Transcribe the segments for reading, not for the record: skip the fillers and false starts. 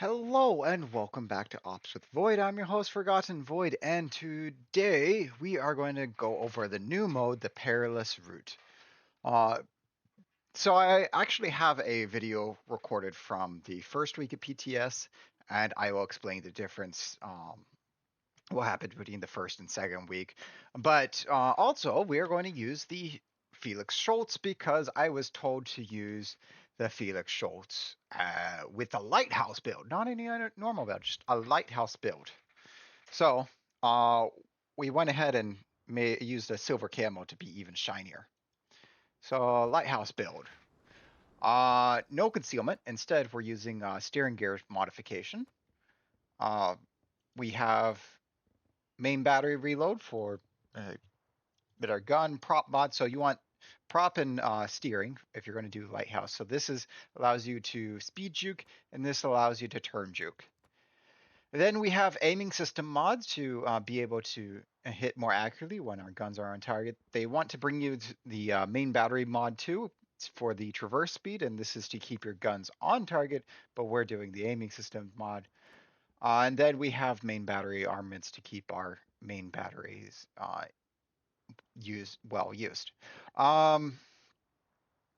Hello and welcome back to Ops with Void. I'm your host, Forgotten Void, and today we are going to go over the new mode, the Perilous Route. Uh, so I actually have a video recorded from the first week of PTS, and I will explain the difference, what happened between the first and second week. But also, we are going to use the Felix Schultz because I was told to use the Felix Schultz with a lighthouse build, not any other normal build, just a lighthouse build. So we went ahead and used a silver camo to be even shinier. So lighthouse build. No concealment. Instead, we're using steering gear modification. Uh, we have main battery reload for with our gun prop mod. So you want prop and steering if you're going to do lighthouse. So this is allows you to speed juke, and this allows you to turn juke. Then we have aiming system mods to be able to hit more accurately when our guns are on target. They want to bring you the main battery mod too for the traverse speed, and this is to keep your guns on target, but we're doing the aiming system mod. And then we have main battery armaments to keep our main batteries used. Um,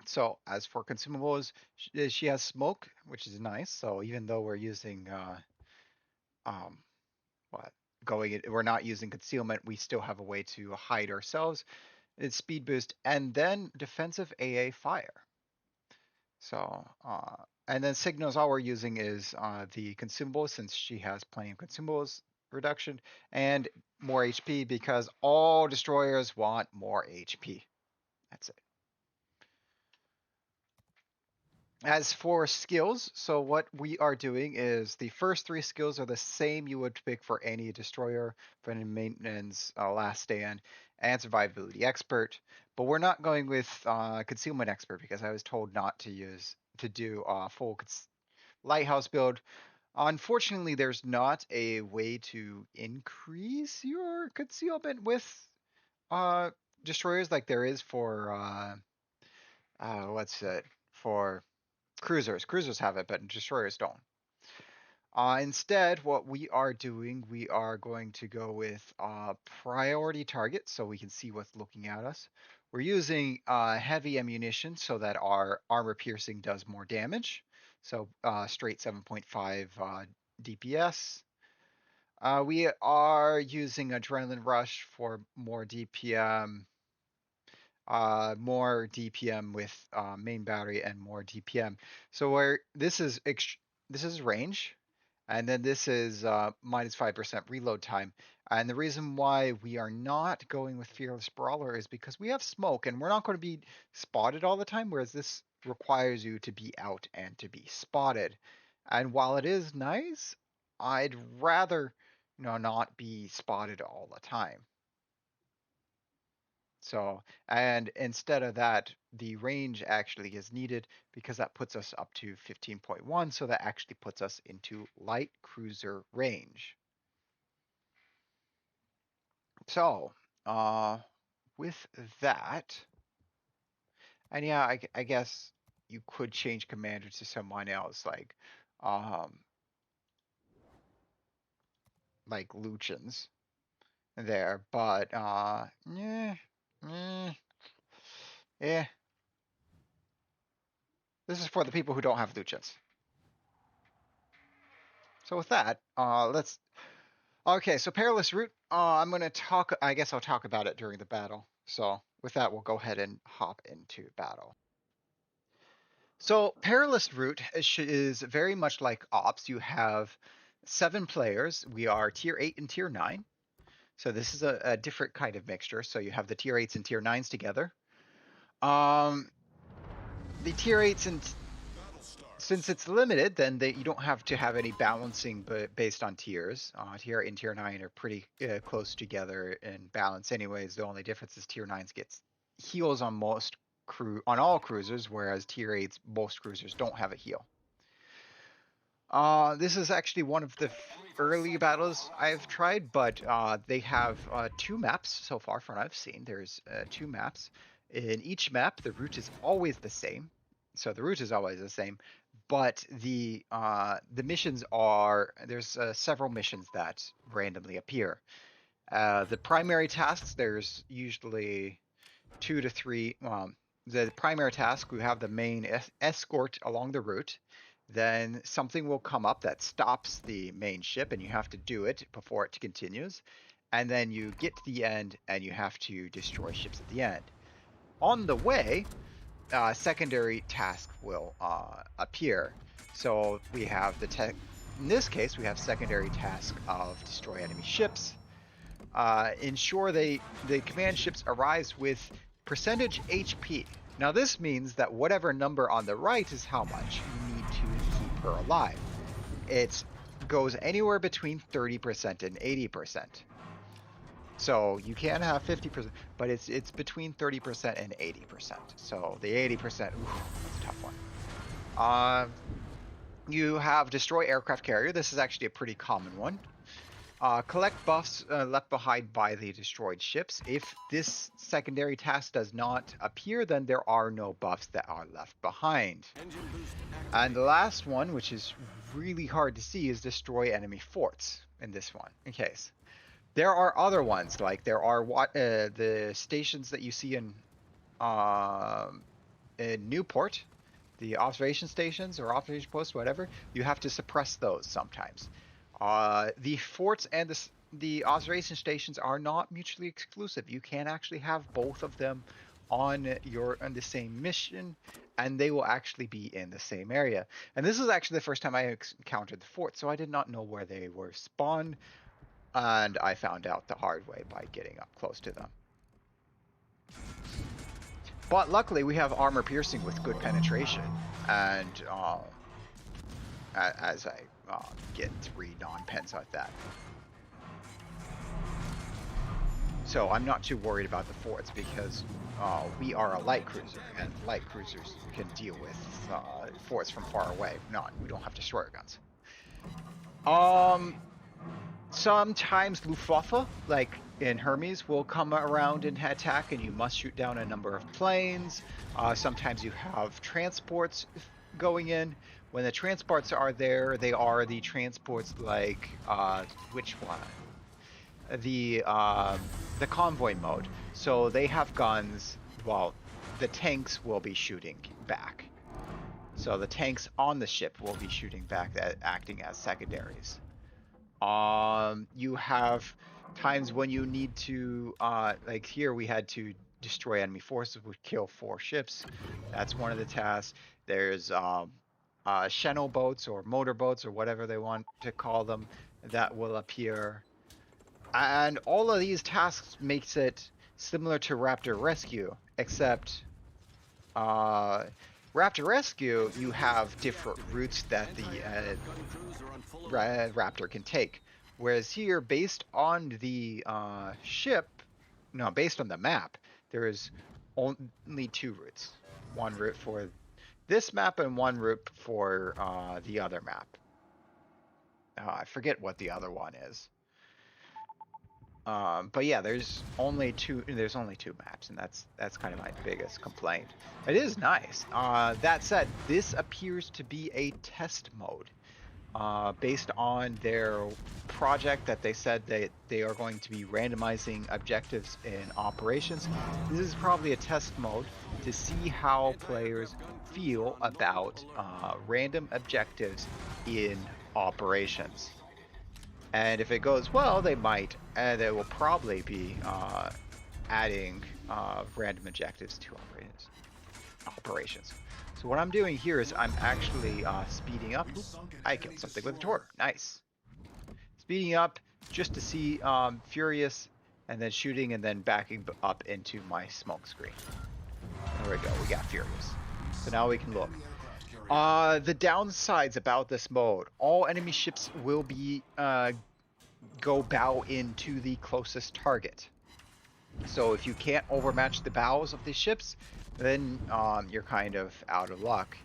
so as for consumables, she has smoke, which is nice. So even though we're using um, what we're not using concealment, we still have a way to hide ourselves. It's speed boost and then defensive AA fire. So and then signals, all we're using is the consumables since she has plenty of consumables reduction and more HP because all destroyers want more HP. That's it. As for skills, so what we are doing is the first three skills are the same you would pick for any destroyer, for any maintenance, last stand, and survivability expert. But we're not going with concealment expert because I was told not to do full lighthouse build. Unfortunately, there's not a way to increase your concealment with uh, destroyers like there is for what's it for cruisers. Cruisers have it, but destroyers don't. Instead, what we are doing, we are going to go with priority target so we can see what's looking at us. We're using heavy ammunition so that our armor piercing does more damage. So straight 7.5 DPS. We are using Adrenaline Rush for more DPM, more DPM with main battery and more DPM. So where this is range, and then this is minus 5% reload time. And the reason why we are not going with Fearless Brawler is because we have smoke, and we're not going to be spotted all the time. Whereas this requires you to be out and to be spotted. And while it is nice, I'd rather not be spotted all the time. So, and instead of that, the range actually is needed because that puts us up to 15.1. So that actually puts us into light cruiser range. So, with that, and yeah, I guess you could change commander to someone else um, like Lucians there, but yeah, yeah. This is for the people who don't have Lucians. So with that, let's. Okay, so Perilous Route. I'm gonna talk. I guess I'll talk about it during the battle. So with that, we'll go ahead and hop into battle. So Perilous Route is very much like Ops. You have 7 players. We are tier 8 and tier 9. So this is a different kind of mixture. So you have the tier 8s and tier 9s together. Um, the tier 8s and since it's limited, then you don't have to have any balancing based on tiers. Tier 8 and tier 9 are pretty close together in balance anyways. The only difference is tier 9s gets heals on all cruisers, whereas tier 8s, most cruisers don't have a heal. This is actually one of the early battles I've tried, but they have 2 maps so far from what I've seen. There's 2 maps. In each map, the route is always the same. So the route is always the same, but the missions are there's several missions that randomly appear. The primary tasks, there's usually 2 to 3. The primary task, we have the main escort along the route. Then something will come up that stops the main ship, and you have to do it before it continues. And then you get to the end, and you have to destroy ships at the end. On the way, secondary task will appear. So we have in this case, we have secondary task of destroy enemy ships. Ensure the command ships arise with percentage HP. Now this means that whatever number on the right is how much you need to keep her alive. It goes anywhere between 30% and 80%. So you can have 50%, but it's between 30% and 80%. So the 80%, that's a tough one. You have destroy aircraft carrier. This is actually a pretty common one. Collect buffs left behind by the destroyed ships. If this secondary task does not appear, then there are no buffs that are left behind. And the last one, which is really hard to see, is destroy enemy forts in this one, in case. There are other ones, like there are the stations that you see in Newport, the observation stations or observation posts, whatever. You have to suppress those sometimes. The forts and the observation stations are not mutually exclusive. You can actually have both of them on the same mission, and they will actually be in the same area. And this is actually the first time I encountered the forts, so I did not know where they were spawned, and I found out the hard way by getting up close to them. But luckily, we have armor piercing with good penetration, and as I get 3 non-pens like that. So I'm not too worried about the forts because we are a light cruiser, and light cruisers can deal with forts from far away. We don't have destroyer guns. Sometimes Luftwaffe, like in Hermes, will come around and attack, and you must shoot down a number of planes. Sometimes you have transports going in. When the transports are there, they are the transports like which one? The convoy mode. So they have guns. Well, the tanks will be shooting back. So the tanks on the ship will be shooting back, acting as secondaries. You have times when you need to, like here we had to destroy enemy forces, would kill 4 ships. That's one of the tasks. There's Channel boats or motor boats or whatever they want to call them that will appear. And all of these tasks makes it similar to Raptor Rescue, except Raptor Rescue, you have different routes that the Raptor can take. Whereas here, based on the based on the map, there is only 2 routes. One route for this map and one route for the other map. I forget what the other one is. But yeah, there's only 2 maps, and that's kind of my biggest complaint. It is nice. That said, this appears to be a test mode. Based on their project that they said that they are going to be randomizing objectives in operations. This is probably a test mode to see how players feel about random objectives in operations. And if it goes well, they will probably be adding random objectives to operations. So what I'm doing here is I'm actually speeding up. Oops, I killed something with a torp. Nice. Speeding up just to see Furious, and then shooting, and then backing up into my smoke screen. There we go. We got Furious. So now we can look. The downsides about this mode: all enemy ships will be go bow into the closest target. So if you can't overmatch the bows of the ships, then you're kind of out of luck.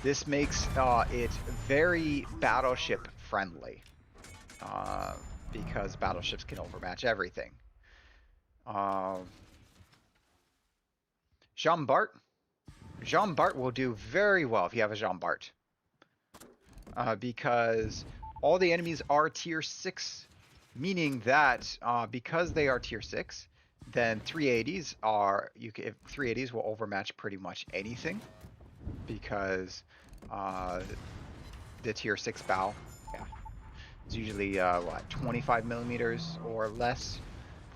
This makes it very battleship friendly because battleships can overmatch everything. Jean Bart will do very well if you have a Jean Bart. because all the enemies are tier 6, meaning that because they are tier 6, then 380s are, 380s will overmatch pretty much anything, because the tier 6 bow, yeah, it's usually what, 25 millimeters or less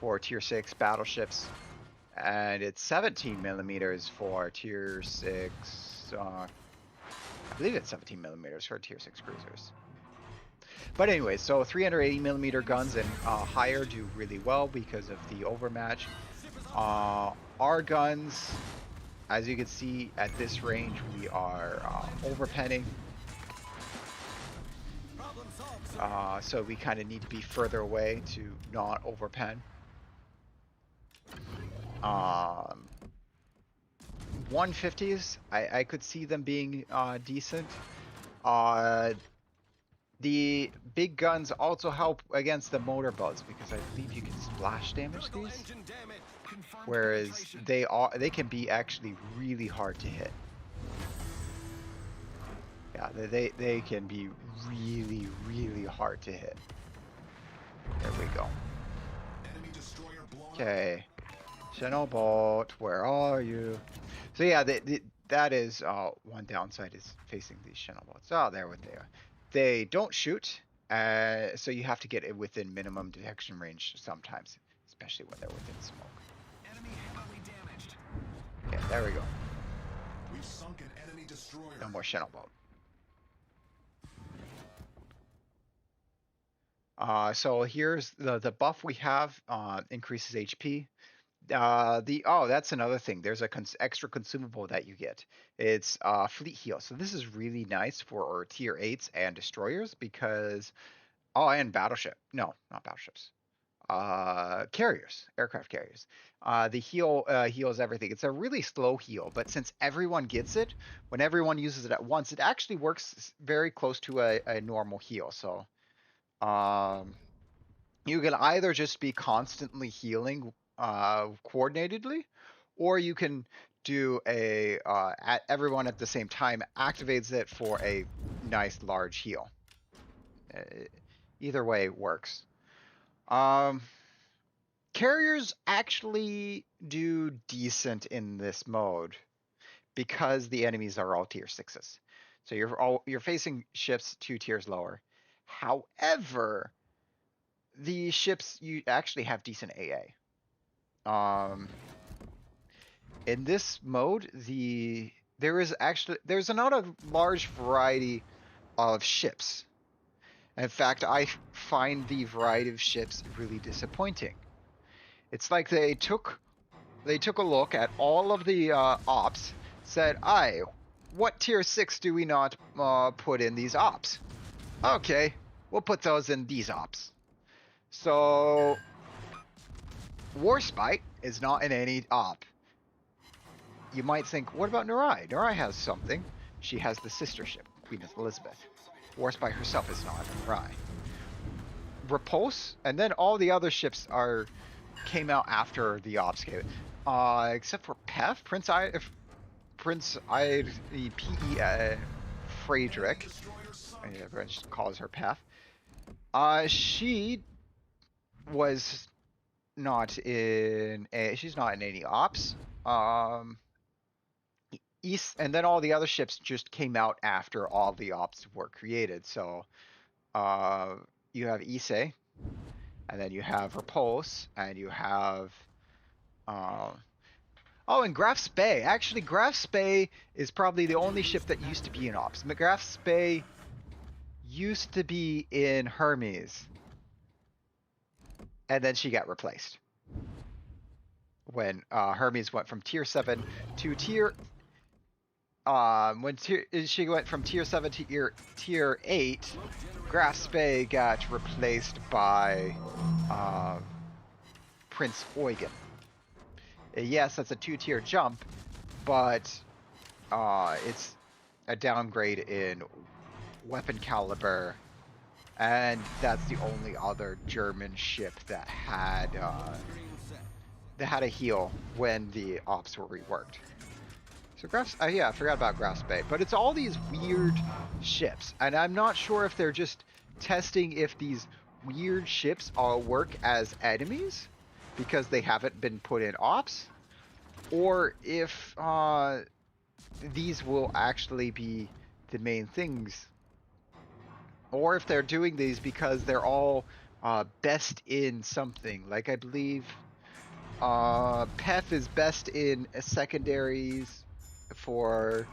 for tier 6 battleships, and it's 17 millimeters for tier 6, I believe it's 17 millimeters for tier 6 cruisers. But anyway, so 380 millimeter guns and higher do really well because of the overmatch. Our guns, as you can see at this range, we are overpenning. So we kind of need to be further away to not overpen. 150s, I could see them being decent. The big guns also help against the motorboats because I believe you can splash damage these, whereas they can be actually really hard to hit. Yeah, they can be really, really hard to hit. There we go. Okay, Xenobot, where are you? So yeah, that is one downside is facing these Xenobots. Oh, there what they are. They don't shoot, so you have to get it within minimum detection range sometimes, especially when they're within smoke. Enemy heavily damaged. Okay, there we go. We've sunk an enemy destroyer. No more Xenobot. So here's the buff we have, increases HP. That's another thing. There's a extra consumable that you get. It's fleet heal. So this is really nice for our tier 8s and destroyers because, and battleship. No, not battleships. Carriers, aircraft carriers. The heal heals everything. It's a really slow heal, but since everyone gets it, when everyone uses it at once, it actually works very close to a normal heal. So, you can either just be constantly healing coordinatedly, or you can do at everyone at the same time activates it for a nice large heal. Uh, Either way works. Carriers actually do decent in this mode because the enemies are all tier 6s. So you're facing ships 2 tiers lower. However, the ships you actually have decent AA. In this mode, there's not a large variety of ships. In fact, I find the variety of ships really disappointing. It's like they took a look at all of the ops, said, "Aye, what tier 6 do we not put in these ops? Okay, we'll put those in these ops." So Warspite is not in any op. You might think, what about Nurai? Nurai has something. She has the sister ship, Queen Elizabeth. Warspite herself is not Nurai. Repulse, and then all the other ships came out after the ops came. Except for Pef, Prince Friedrich. Everyone just calls her Pef. She was not in she's not in any ops. And then all the other ships just came out after all the ops were created. So you have Ise, and then you have Repulse, and you have and Graf's Bay. Actually, Graf's Bay is probably the only ship that used to be in ops. Graf's Bay used to be in Hermes, and then she got replaced when Hermes went from tier 7 to tier she went from tier 7 to tier 8, Graf's Bay got replaced by Prince Eugen. Yes, that's a 2-tier jump, but it's a downgrade in weapon caliber, and that's the only other German ship that had a heal when the ops were reworked. So yeah, I forgot about Graphs Bay, but it's all these weird ships, and I'm not sure if they're just testing if these weird ships all work as enemies because they haven't been put in ops, or if these will actually be the main things, or if they're doing these because they're all best in something. Like I believe PEF is best in secondaries for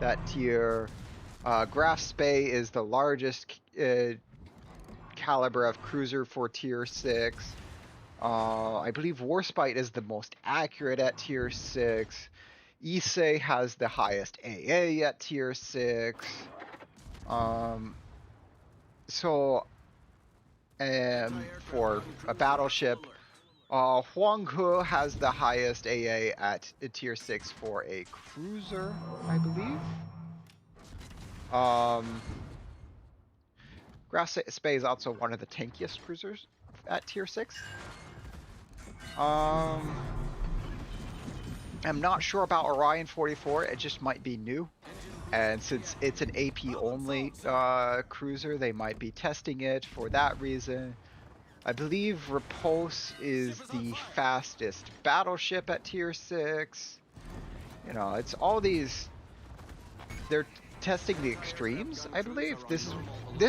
that tier. Graf Spay is the largest caliber of cruiser for tier 6. I believe Warspite is the most accurate at tier 6. Issei has the highest AA at tier 6. Um, so, for a battleship, Huanghe has the highest AA at tier 6 for a cruiser, I believe. Um, Grass Spay is also one of the tankiest cruisers at tier 6. Um, I'm not sure about Orion 44. It just might be new. And since it's an AP only cruiser, they might be testing it for that reason. I believe Repulse is the fastest battleship at tier 6. It's all these. They're testing the extremes, I believe. This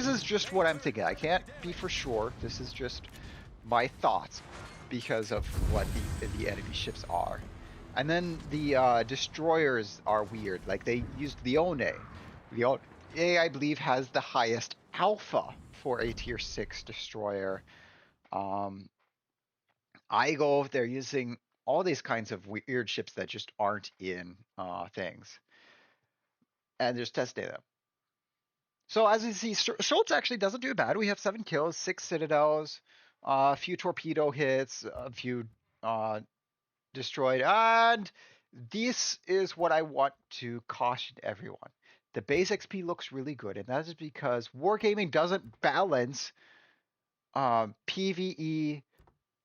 is just what I'm thinking. I can't be for sure. This is just my thoughts because of what the enemy ships are. And then the destroyers are weird. Like they used the One. The One, I believe, has the highest alpha for a tier 6 destroyer. Um, Igo, they're using all these kinds of weird ships that just aren't in things. And just testing them. So as you see, Schultz actually doesn't do bad. We have 7 kills, 6 citadels, a few torpedo hits, a few uh, destroyed, and this is what I want to caution everyone. The base XP looks really good, and that is because Wargaming doesn't balance PvE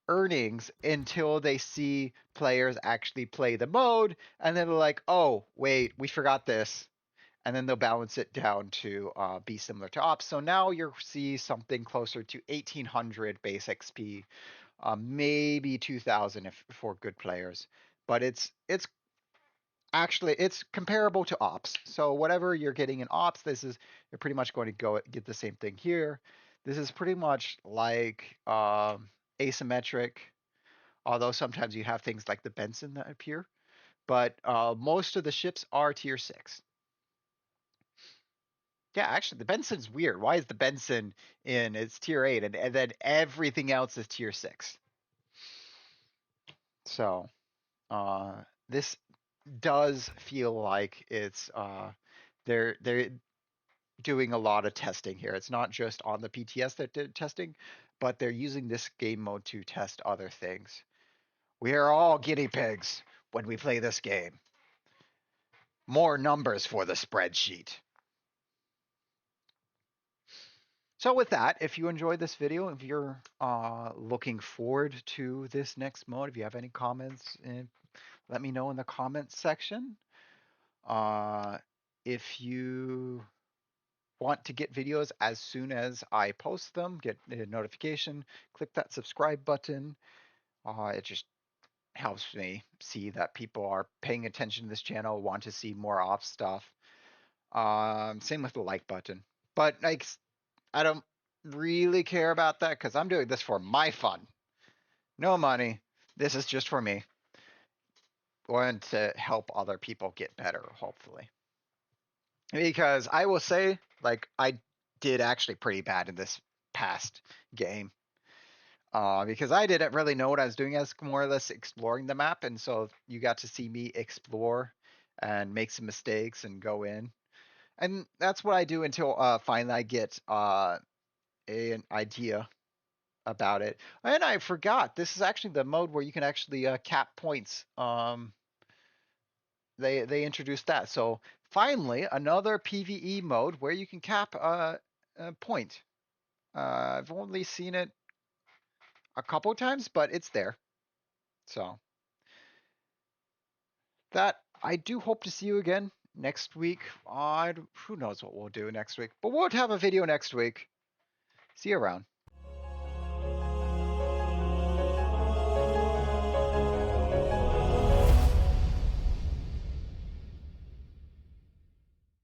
earnings until they see players actually play the mode, and then they're like, oh, wait, we forgot this, and then they'll balance it down to be similar to ops. So now you'll see something closer to 1800 base XP, maybe 2000 for good players. But it's comparable to ops. So whatever you're getting in ops, you're pretty much going to get the same thing here. This is pretty much like asymmetric, although sometimes you have things like the Benson that appear. But most of the ships are tier 6. Yeah, actually, the Benson's weird. Why is the Benson in? It's tier 8, and then everything else is tier 6. So, this does feel like they're doing a lot of testing here. It's not just on the PTS that did testing, but they're using this game mode to test other things. We are all guinea pigs when we play this game. More numbers for the spreadsheet. So with that, if you enjoyed this video, if you're looking forward to this next mode, if you have any comments, let me know in the comments section. Uh, if you want to get videos as soon as I post them, get a notification, click that subscribe button. It just helps me see that people are paying attention to this channel, want to see more off stuff. Same with the like button. But like, I don't really care about that because I'm doing this for my fun. No money. This is just for me. Want to help other people get better, hopefully. Because I will say, like, I did actually pretty bad in this past game. Because I didn't really know what I was doing. I was more or less exploring the map, and so you got to see me explore and make some mistakes and go in. And that's what I do until finally I get an idea about it. And I forgot, this is actually the mode where you can actually cap points. They introduced that. So finally, another PvE mode where you can cap a point. I've only seen it a couple times, but it's there. So that I do hope to see you again next week. Who knows what we'll do next week, but we'll have a video next week. See you around.